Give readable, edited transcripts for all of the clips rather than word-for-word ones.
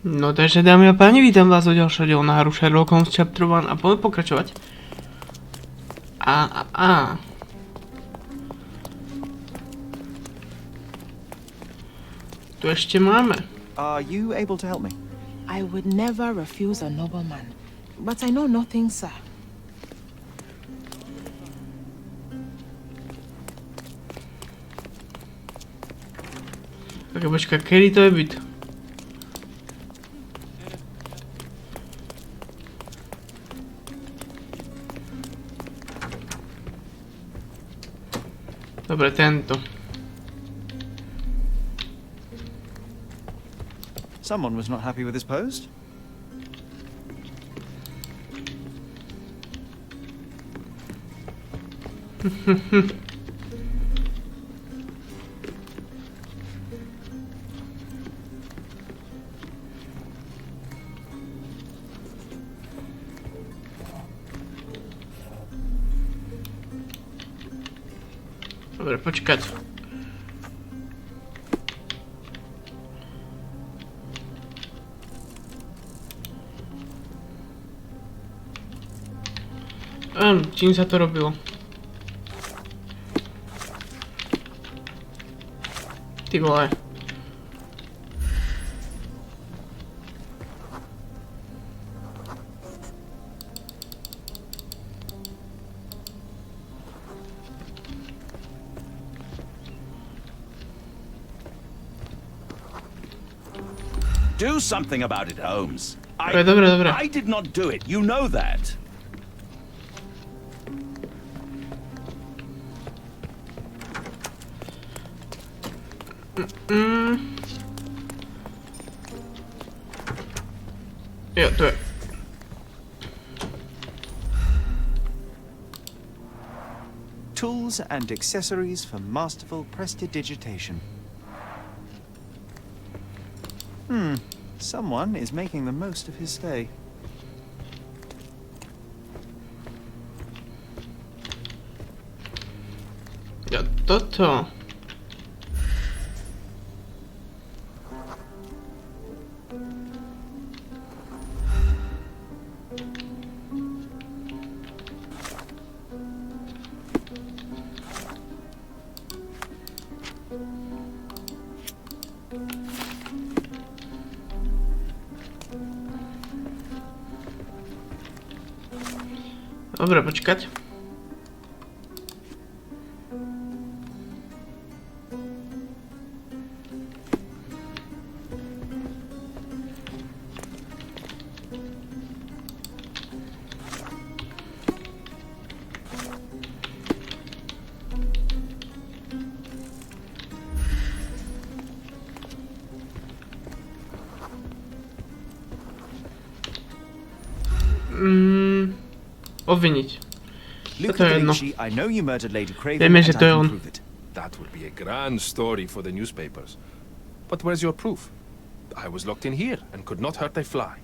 No takže dámy a páni, vítam vás o ďalšieho dielu na hru Sherlock Holmes Chapter 1 a poďme pokračovať. Tu ešte máme. Are you able to help me? I would never refuse a nobleman, but I know nothing, sir. Tak počkaj, kedy to je byt? Dobre, tento. Someone was not happy with his post. Dobre, počkať. Čím sa to robilo? Ty vole. Do something about it, Holmes. Dobre. I did not do it. You know that. Jo, to je. Tools and accessories for masterful prestidigitation. Someone is making the most of his stay. Ja, toto. Dobre, počkať. Obviniť. Luca Delici, I know you murdered Lady Craven, Vieme, and že I to je can on. prove it. That would be a grand story for the newspapers. But where's your proof? I was locked in here and could not hurt a fly.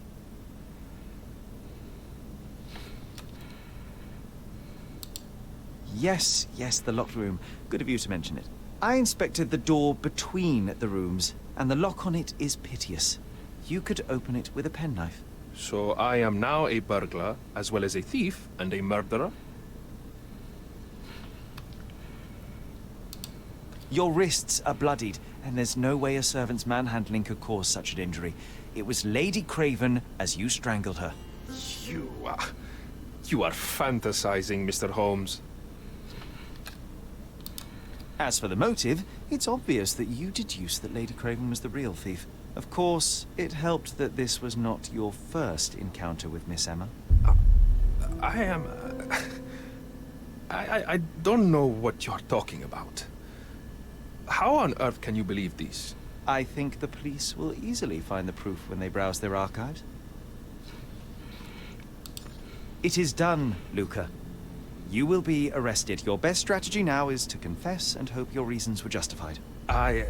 Yes, the locked room. Good of you to mention it. I inspected the door between the rooms, and the lock on it is piteous. You could open it with a penknife. So I am now a burglar, as well as a thief and a murderer? Your wrists are bloodied, and there's no way a servant's manhandling could cause such an injury. It was Lady Craven as you strangled her. You are fantasizing, Mr. Holmes. As for the motive, it's obvious that you deduced that Lady Craven was the real thief. Of course, it helped that this was not your first encounter with Miss Emma. I don't know what you're talking about. How on earth can you believe this? I think the police will easily find the proof when they browse their archives. It is done, Luca. You will be arrested. Your best strategy now is to confess and hope your reasons were justified. I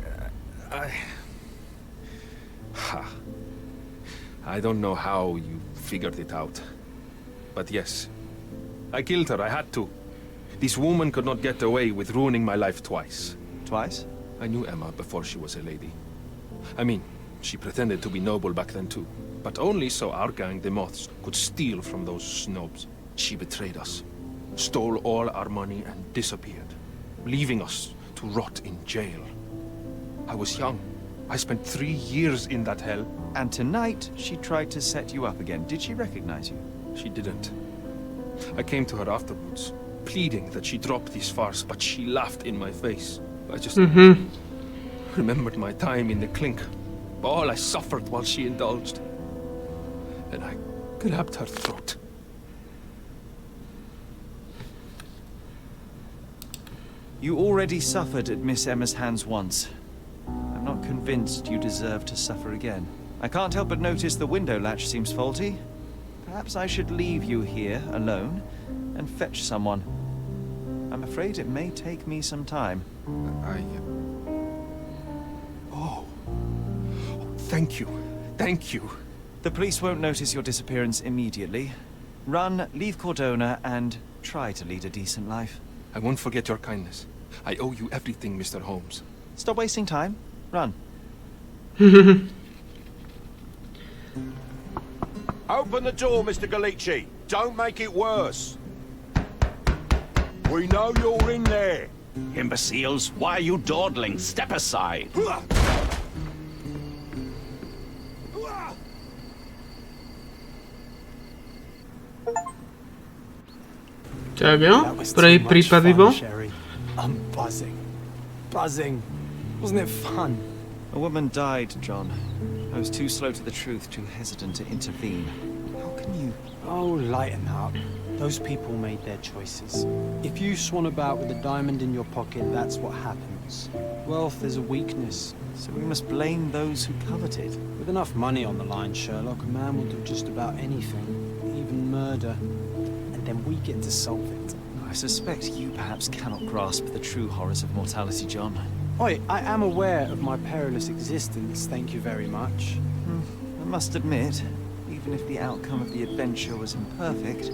don't know how you figured it out. But yes, I killed her. I had to. This woman could not get away with ruining my life twice. Twice? I knew Emma before she was a lady. I mean, She pretended to be noble back then too, but only so our gang, the Moths, could steal from those snobs. She betrayed us, stole all our money and disappeared, leaving us to rot in jail. I was young. I spent 3 years in that hell. And tonight, she tried to set you up again. Did she recognize you? She didn't. I came to her afterwards, pleading that she drop this farce, but she laughed in my face. I just remembered my time in the clink, all I suffered while she indulged. And I grabbed her throat. You already suffered at Miss Emma's hands once. I'm not convinced you deserve to suffer again. I can't help but notice the window latch seems faulty. Perhaps I should leave you here alone and fetch someone. I'm afraid it may take me some time. Oh, thank you. Thank you. The police won't notice your disappearance immediately. Run, leave Cordona, and try to lead a decent life. I won't forget your kindness. I owe you everything, Mr. Holmes. Stop wasting time. Run. Open the door, Mr. Galici. Don't make it worse. We know you're in there. Imbeciles, why are you dawdling? Step aside. Tak jo, That was prvý too much prípad fun, bol. Sherry. I'm buzzing. Buzzing. Wasn't it fun? A woman died, John. I was too slow to the truth, too hesitant to intervene. How can you... Oh, lighten up. Those people made their choices. If you swan about with a diamond in your pocket, that's what happens. Wealth is a weakness. So we must blame those who covet it. With enough money on the line, Sherlock, a man will do just about anything, even murder. And then we get to solve it. I suspect you perhaps cannot grasp the true horrors of mortality, John. Oi, I am aware of my perilous existence, thank you very much. I must admit, even if the outcome of the adventure was imperfect,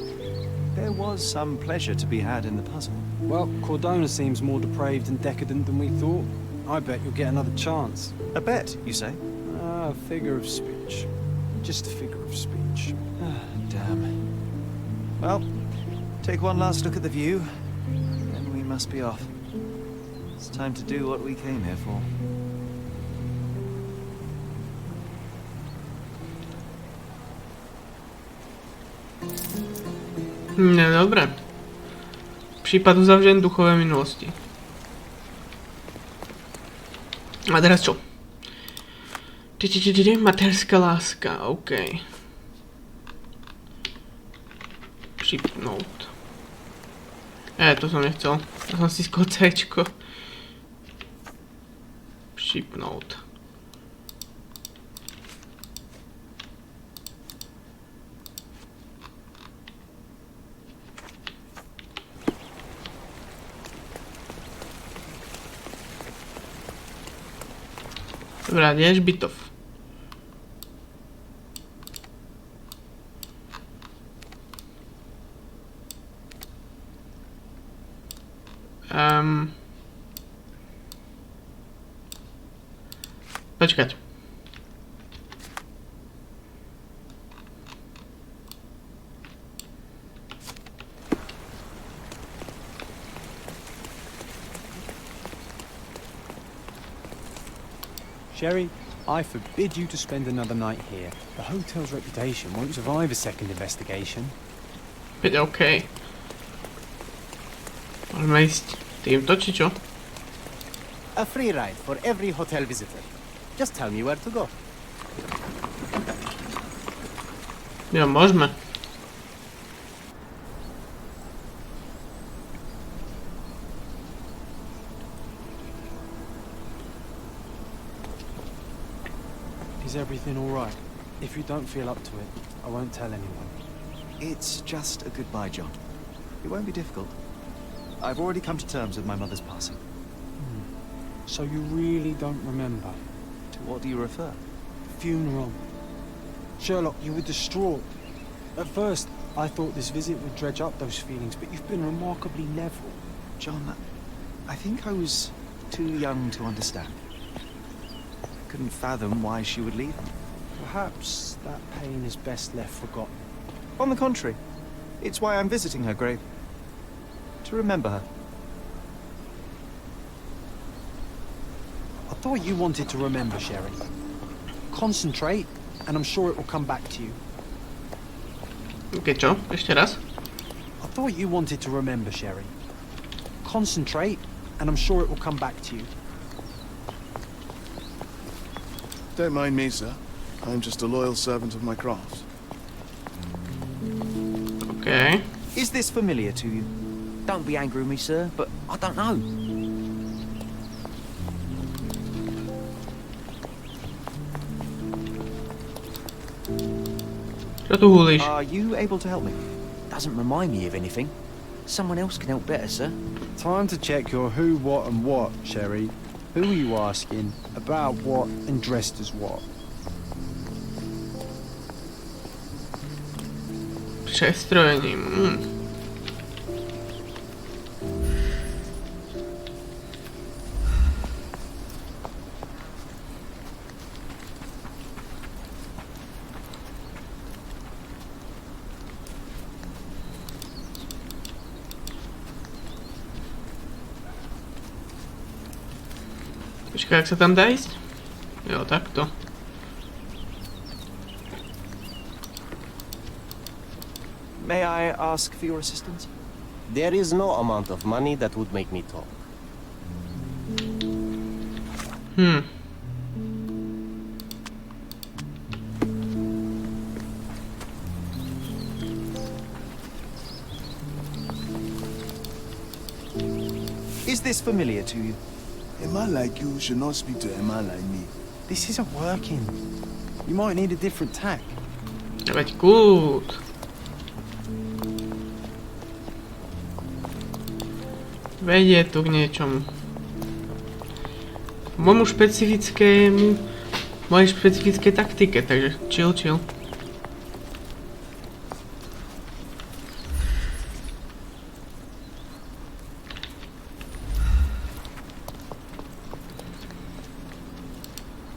there was some pleasure to be had in the puzzle. Well, Cordona seems more depraved and decadent than we thought. I bet you'll get another chance. A bet, you say? A figure of speech. Just a figure of speech. Damn. Well, take one last look at the view, then we must be off. It's time to do what we came here for. No dobre. Prípad uzavřen, duchové minulosti. A teraz čo? Materská láska, OK. Připnout. To som nechcel. To som si skôr C-čko. Připnout. Dobrá, kde je Žbitov? Počkať. Sherry, I forbid you to spend another night here. The hotel's reputation won't survive a second investigation. Veď OK. Môžeme ísť týmto, či čo? A free ride for every hotel visitor. Just tell me where to go. Jo, môžeme. Is everything all right? If you don't feel up to it, I won't tell anyone. It's just a goodbye, John. It won't be difficult. I've already come to terms with my mother's passing. So you really don't remember? To what do you refer? Funeral. Sherlock, you were distraught. At first, I thought this visit would dredge up those feelings, but you've been remarkably level. John, I think I was too young to understand. couldn't fathom why she would leave me. Perhaps that pain is best left forgotten. On the contrary, it's why I'm visiting her grave. To remember her. I thought you wanted to remember, Sherry. Concentrate, and I'm sure it will come back to you. Okay, čo? Ešte raz? I thought you wanted to remember, Sherry. Concentrate, and I'm sure it will come back to you. Don't mind me, sir. I'm just a loyal servant of my craft. Okay. Is this familiar to you? Don't be angry with me, sir, but I don't know. Čo tu hulíš? Are you able to help me? Doesn't remind me of anything. Someone else can help better, sir. Time to check your who, what, and what, Sherry. Who are you asking? About what and dressed as what? Přestrojením. Počkaj, jak sa tam dá ísť? Jo, takto. May I ask for your assistance? There is no amount of money that would make me talk. Is this familiar to you? A man like you should not speak to a man like me. This isn't working. You might need a different tack. Veď kút. Vedie tu k niečomu. Môjmu špecifickému... Mojej špecifické taktike, takže chill.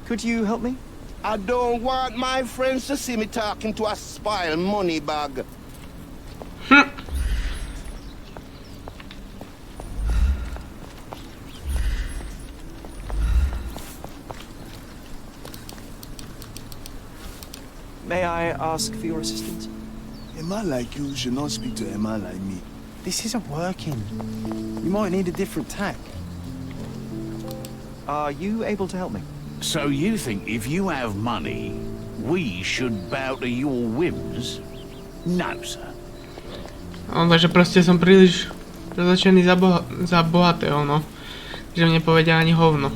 Could you help me? I don't want my friends to see me talking to a spoiled money bag. May I ask for your assistance? A man like you should not speak to a man like me. This isn't working. You might need a different tack. Are you able to help me? So you think if you have money, we should bow to your whims? No, sir. Takže proste som príliš prezlečený za bohatého, no. Že mne povedia ani hovno.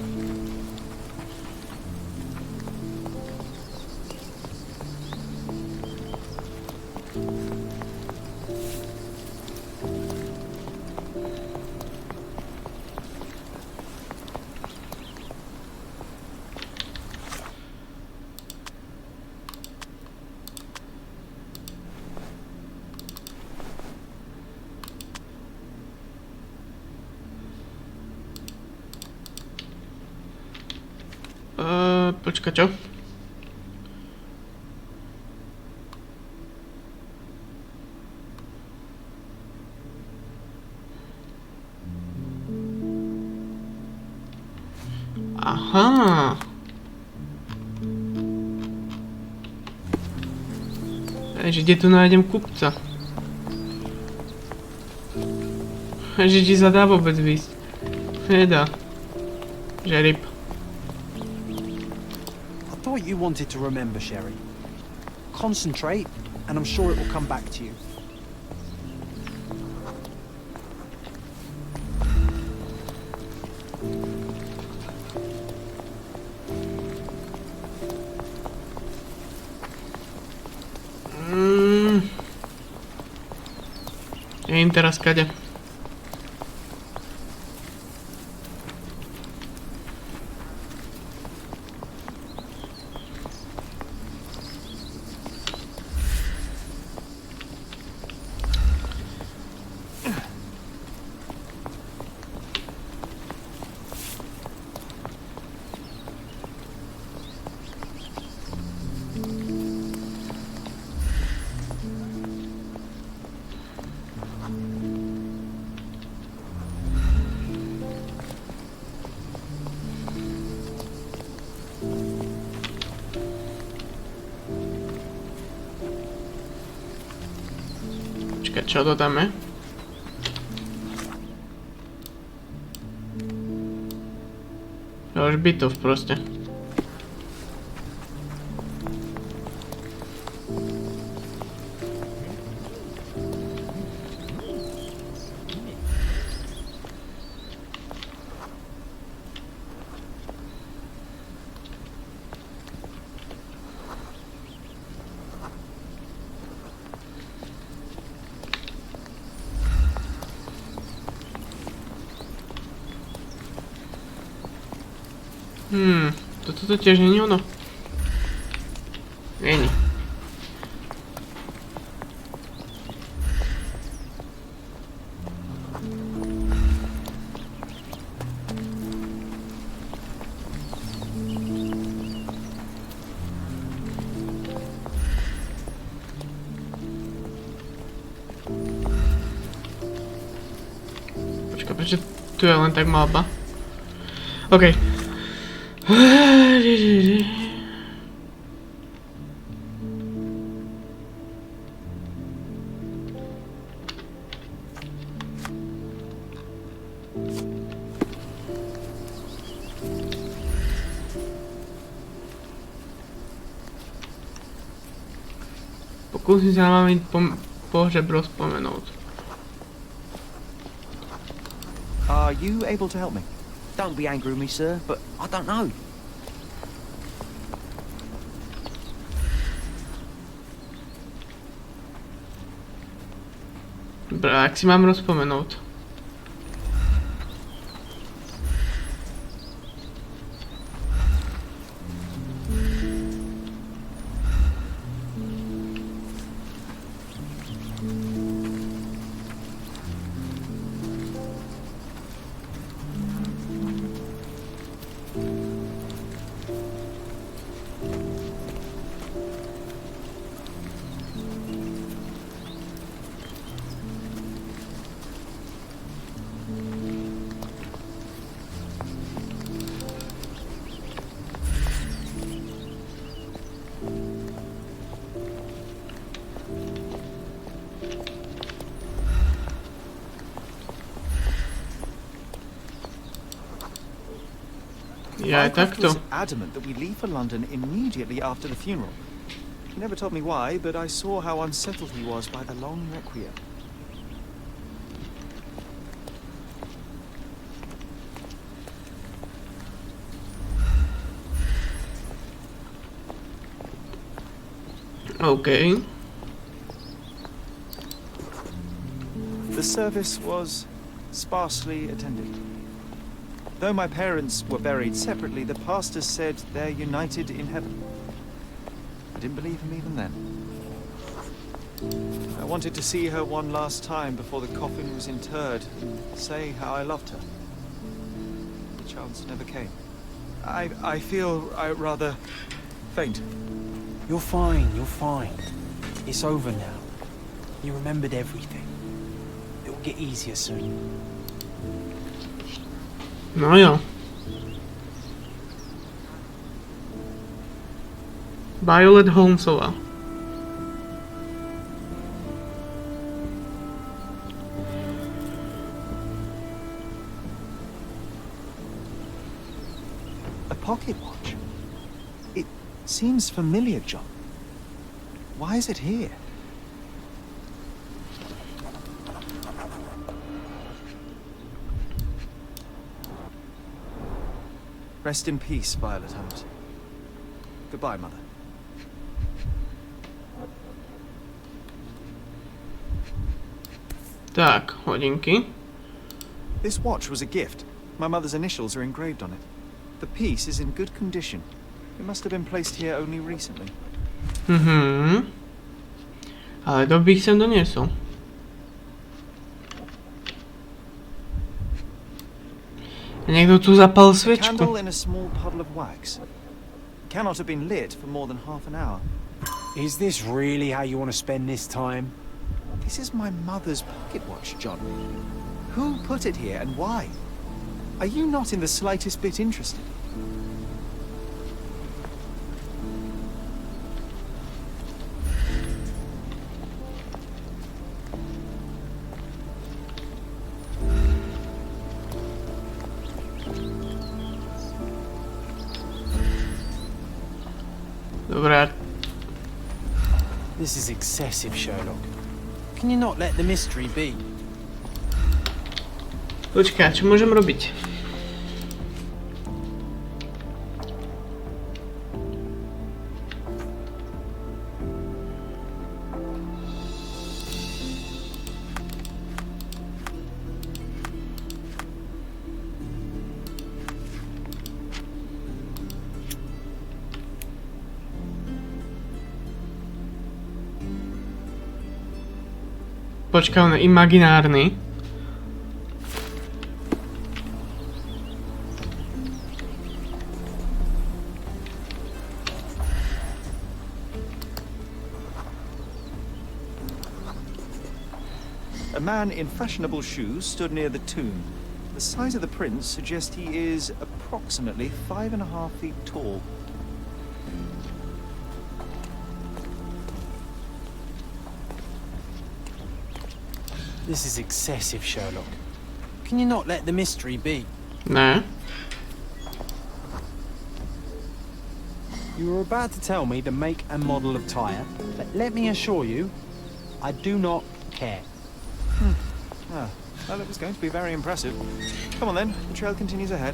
Počka, čo? Aha. Takže kde tu nájdem kupca? Že ti sa dá vôbec výsť? Nedá. Že ryb. I thought you wanted to remember, Sherry. Concentrate, and I'm sure it will come back to you. Neviem teraz kade. Počkaj, čo to tam je? Už bytov proste. Toto tiež není ono. Není. Počkaj, prečo tu je len tak mapa? OK. Pokúsim sa na mami pohřeb rozpomenúť. Are you able to help me? Don't be angry with me, sir, but I don't know. Dobre, ak si mám rozpomenúť. Ja aj takto. Was adamant that we leave for London immediately after the funeral. He never told me why, but I saw how unsettled he was by the long requiem. OK. The service was sparsely attended. Though my parents were buried separately, the pastor said they're united in heaven. I didn't believe him even then. I wanted to see her one last time before the coffin was interred and say how I loved her. The chance never came. I feel rather faint. You're fine, you're fine. It's over now. You remembered everything. It will get easier soon. No jo. Violet Holmesová. A pocket watch? It seems familiar, John. Why is it here? Rest in peace, Violet Holmes. Goodbye, Mother. Tak, hodinky. This watch was a gift. My mother's initials are engraved on it. The piece is in good condition. It must have been placed here only recently. Ale to bych sem doniesol. Niekto tu zapal A candle svečku. in a small puddle of wax. It cannot have been lit for more than half an hour. Is this really how you want to spend this time? This is my mother's pocket watch, John. Who put it here and why? Are you not in the slightest bit interested? Dobre. This is excessive, Sherlock. Can you not let the mystery be? Počkaj, čo môžem robiť? Počkaj, on je imaginárny. A man in fashionable shoes stood near the tomb. The size of the prints suggest he is approximately 5.5 feet tall. This is excessive, Sherlock. Can you not let the mystery be? Ne. You were about to tell me the make and model of tyre, but let me assure you, I do not care. Well, it was going to be very impressive. Come on then, the trail continues ahead.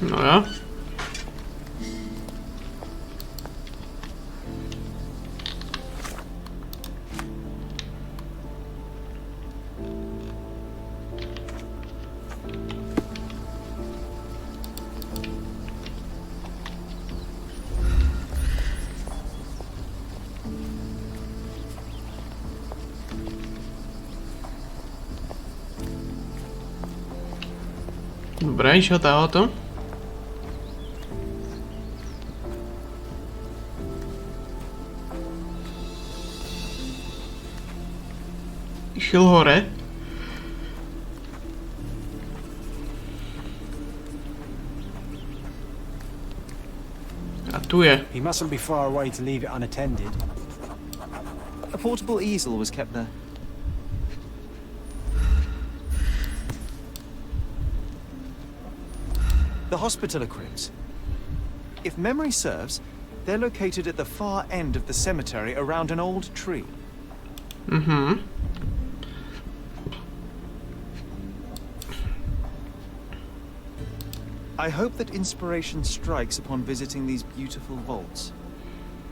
No jo. Dobre, išiel tá auto. Išiel hore. A tu je. He mustn't be far away to leave it unattended. A portable easel was kept there. The hospitaller cribs. If memory serves, they're located at the far end of the cemetery around an old tree. Mhm. I hope that inspiration strikes upon visiting these beautiful vaults.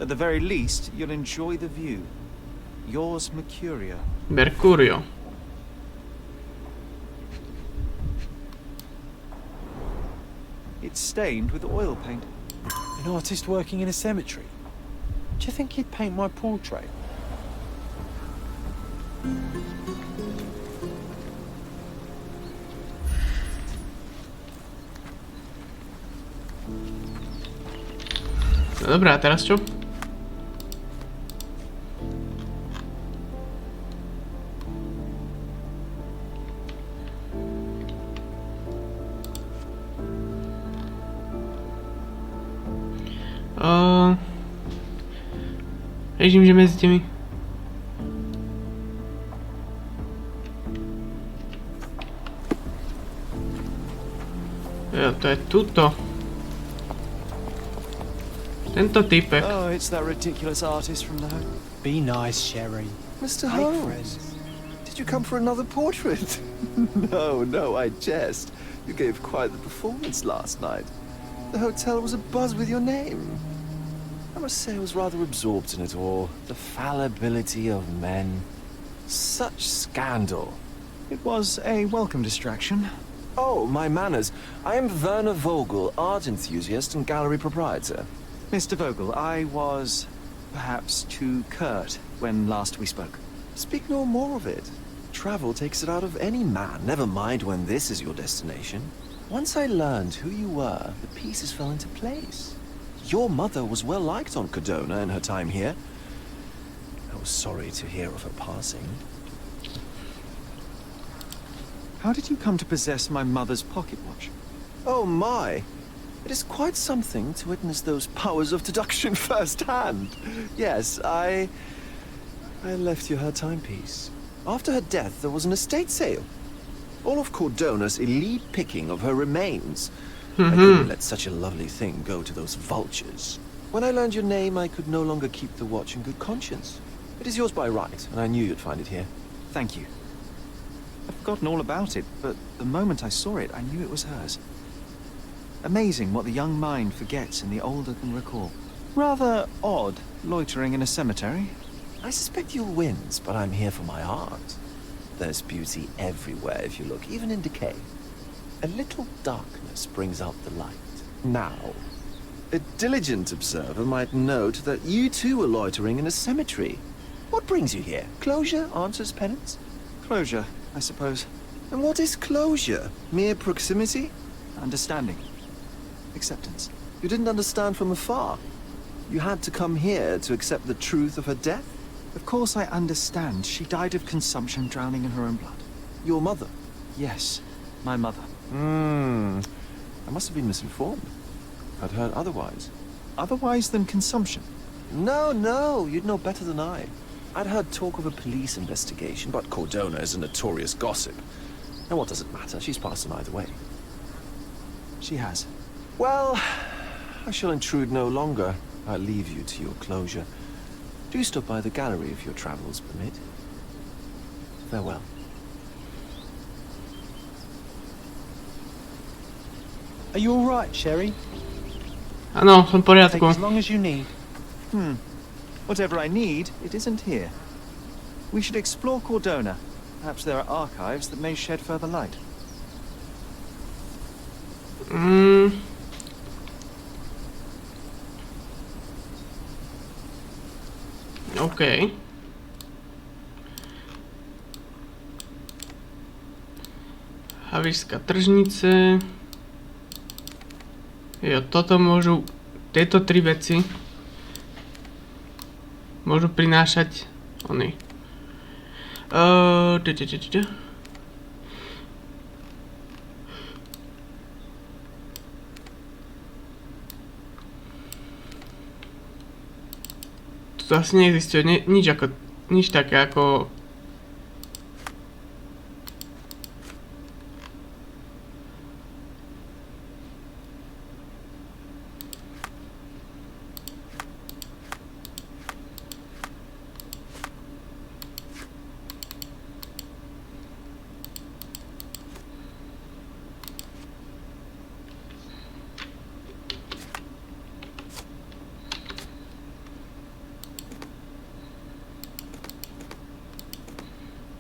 At the very least, you'll enjoy the view. Yours, Mercurio. Mercurio. It's stained with oil paint. An artist working in a cemetery? Do you think he'd paint my portrait? No dobrá, a teraz čo? Ježím, že mezi těmi. Jo, to je tuto. Tento typek. Oh, it's that ridiculous artist from the home. Be nice, Sherry. Mr. Holmes, did you come for another portrait? No, I jest. You gave quite the performance last night. The hotel was abuzz with your name. I must say I was rather absorbed in it all. The fallibility of men. Such scandal. It was a welcome distraction. Oh, my manners. I am Werner Vogel, art enthusiast and gallery proprietor. Mr. Vogel, I was perhaps too curt when last we spoke. Speak no more of it. Travel takes it out of any man, never mind when this is your destination. Once I learned who you were, the pieces fell into place. Your mother was well liked on Cardona in her time here. I was sorry to hear of her passing. How did you come to possess my mother's pocket watch? Oh my! It is quite something to witness those powers of deduction firsthand. Yes, I left you her timepiece. After her death, there was an estate sale. All of Cordona's elite picking of her remains. I couldn't let such a lovely thing go to those vultures. When I learned your name, I could no longer keep the watch in good conscience. It is yours by right, and I knew you'd find it here. Thank you. I'd forgotten all about it, but the moment I saw it, I knew it was hers. Amazing what the young mind forgets and the older can recall. Rather odd, loitering in a cemetery. I suspect you'll win, but I'm here for my art. There's beauty everywhere if you look, even in decay. A little darkness brings out the light. Now, a diligent observer might note that you too were loitering in a cemetery. What brings you here? Closure answers penance? Closure, I suppose. And what is closure? Mere proximity? Understanding. Acceptance. You didn't understand from afar. You had to come here to accept the truth of her death? Of course I understand. She died of consumption, drowning in her own blood. Your mother? Yes, my mother. I must have been misinformed. I'd heard otherwise. Otherwise than consumption? No, you'd know better than I. I'd heard talk of a police investigation, but Cordona is a notorious gossip. And what does it matter? She's passed on either way. She has. Well, I shall intrude no longer. I'll leave you to your closure. Do stop by the gallery if your travels permit. Farewell. Are you all right, Sherry? Áno, som v poriadku. Take as long as you need. Whatever I need, it isn't here. We should explore Cordona. Perhaps there are archives that may shed further light. OK. Havířská tržnice. Jo, toto môžu, tieto tri veci môžu prinášať oni. Tu asi neexistuje nič také ako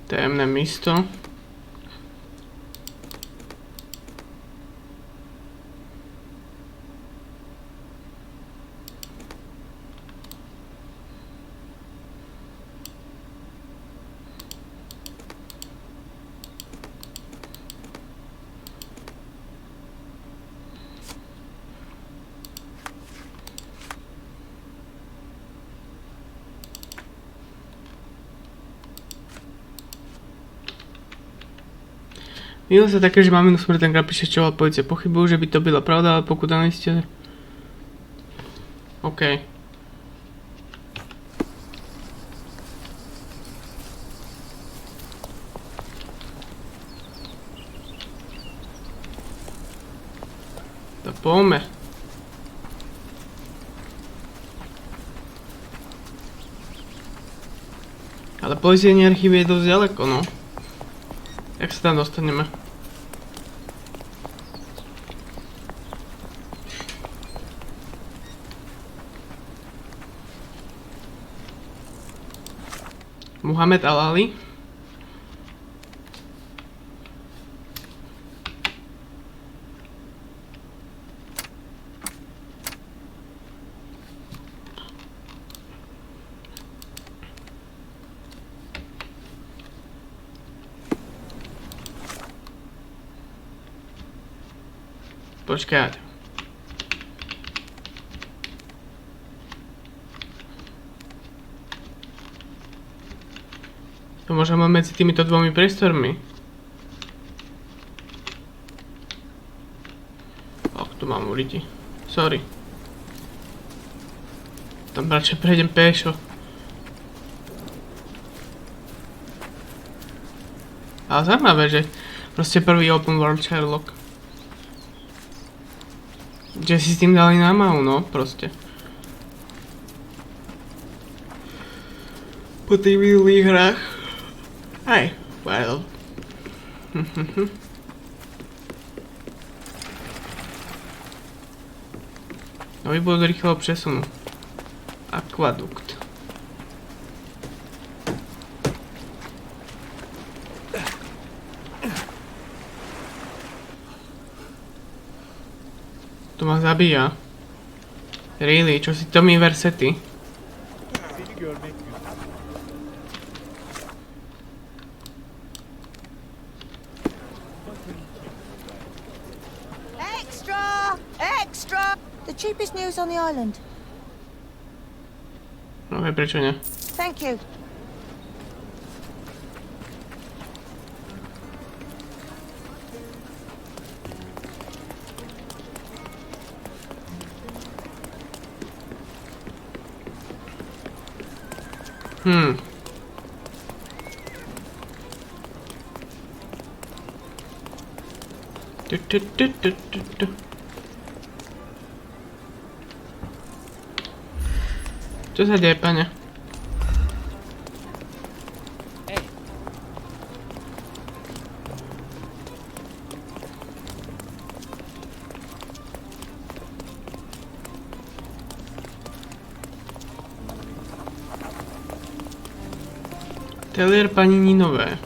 tajemné místo. Milo sa také, že maminu smrť tenkrát prišťoval policie. Pochybujú, že by to byla pravda, ale pokud ani ste... OK. To poďme. Ale policajný archív je dosť ďaleko, no. Jak sa tam dostaneme? Muhammad al-Ali. Počkať. To môžeme medzi týmito dvomi priestormi. Och, tu mám uliti. Sorry. Tam radšej prejdem pešo. Ale zaujímavé, že proste prvý open world Sherlock. Že si s tým dali námahu, no, proste. Po tých minulých hrách. Aj, well. Nový bod rýchleho přesunu. Akvadukt. To ma zabíja. Really, čo si to mi versety? Extra! Extra! The cheapest news on the island. No, prečo ne? Thank you. Čo sa deje, pane? Ateliér paní Ninové.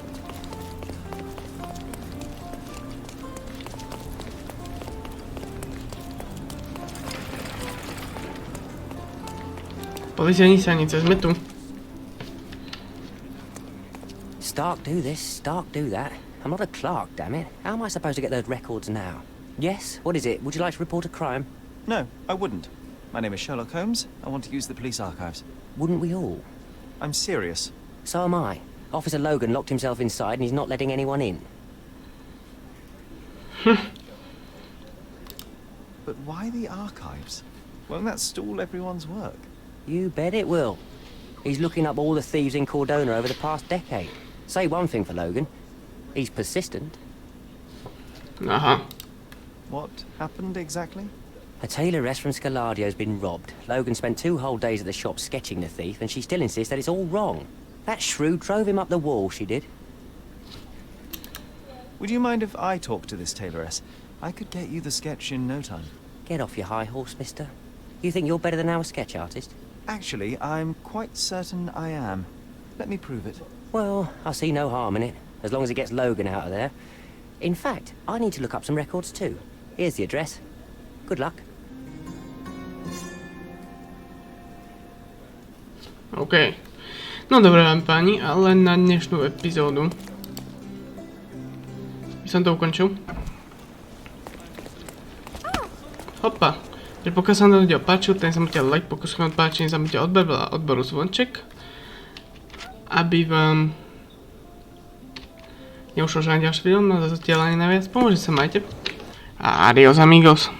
Policajní stanice, sme tu. Stark do this, Stark do that. I'm not a clerk, damn it. How am I supposed to get those records now? Yes, what is it? Would you like to report a crime? No, I wouldn't. My name is Sherlock Holmes. I want to use the police archives. Wouldn't we all? I'm serious. So am I. Officer Logan locked himself inside and he's not letting anyone in. But why the archives? Won't that stall everyone's work? You bet it will. He's looking up all the thieves in Cordona over the past decade. Say one thing for Logan. He's persistent. What happened exactly? A tailoress from Scaladio's been robbed. Logan spent 2 whole days at the shop sketching the thief, and she still insists that it's all wrong. That shrew drove him up the wall, she did. Would you mind if I talk to this tailoress? I could get you the sketch in no time. Get off your high horse, mister. You think you're better than our sketch artist? Actually, I'm quite certain I am. Let me prove it. Well, I see no harm in it, as long as it gets Logan out of there. In fact, I need to look up some records too. Here's the address. Good luck. OK. No dobré vám páni, ale na dnešnú epizódu by som to ukončil. Hopa. Pokiaľ sa vám to video páčilo, ten sa môžete like, pokiaľ sa vám páči, nezabudnite odber a odboru zvonček, aby vám neušlo žiadne ďalšie video, no zatiaľ ani naviac. Pomôžte sa, majte. A adios amigos.